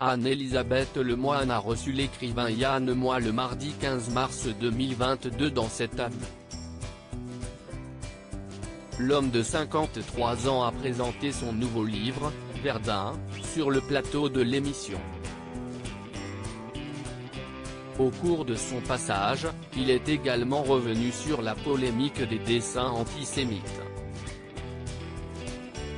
Anne-Elisabeth Lemoine a reçu l'écrivain Yann Moix le mardi 15 mars 2022 dans cet aveu. L'homme de 53 ans a présenté son nouveau livre, Verdun, sur le plateau de l'émission. Au cours de son passage, il est également revenu sur la polémique des dessins antisémites.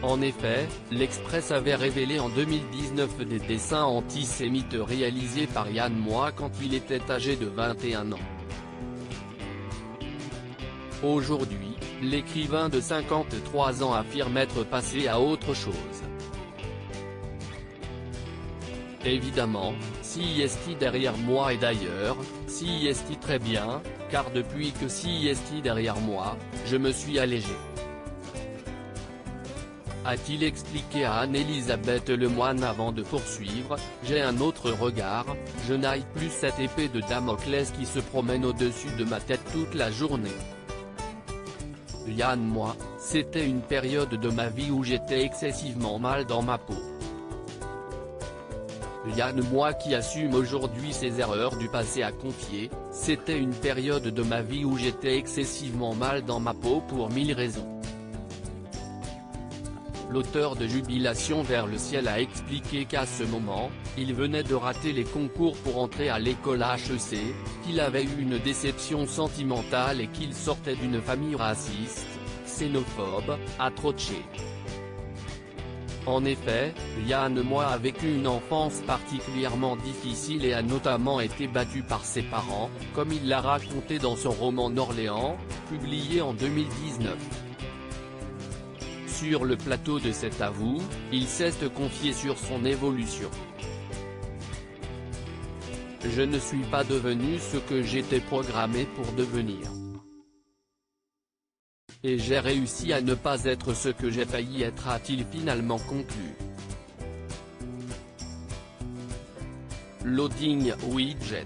En effet, l'Express avait révélé en 2019 des dessins antisémites réalisés par Yann Moix quand il était âgé de 21 ans. Aujourd'hui, l'écrivain de 53 ans affirme être passé à autre chose. Évidemment, si est derrière moi et d'ailleurs, si est très bien, car depuis que si est derrière moi, je me suis allégé. A-t-il expliqué à Anne-Elisabeth Lemoine avant de poursuivre, j'ai un autre regard, je n'aille plus cette épée de Damoclès qui se promène au-dessus de ma tête toute la journée. Yann Moix, c'était une période de ma vie où j'étais excessivement mal dans ma peau. Yann Moix qui assume aujourd'hui ses erreurs du passé a confié, c'était une période de ma vie où j'étais excessivement mal dans ma peau pour 1000 raisons. L'auteur de Jubilation vers le ciel a expliqué qu'à ce moment, il venait de rater les concours pour entrer à l'école HEC, qu'il avait eu une déception sentimentale et qu'il sortait d'une famille raciste, xénophobe, atroce. En effet, Yann Moix a vécu une enfance particulièrement difficile et a notamment été battu par ses parents, comme il l'a raconté dans son roman Orléans, publié en 2019. Sur le plateau de cet avou, il s'est confié sur son évolution. Je ne suis pas devenu ce que j'étais programmé pour devenir. Et j'ai réussi à ne pas être ce que j'ai failli être, a-t-il finalement conclu. Loading Widget.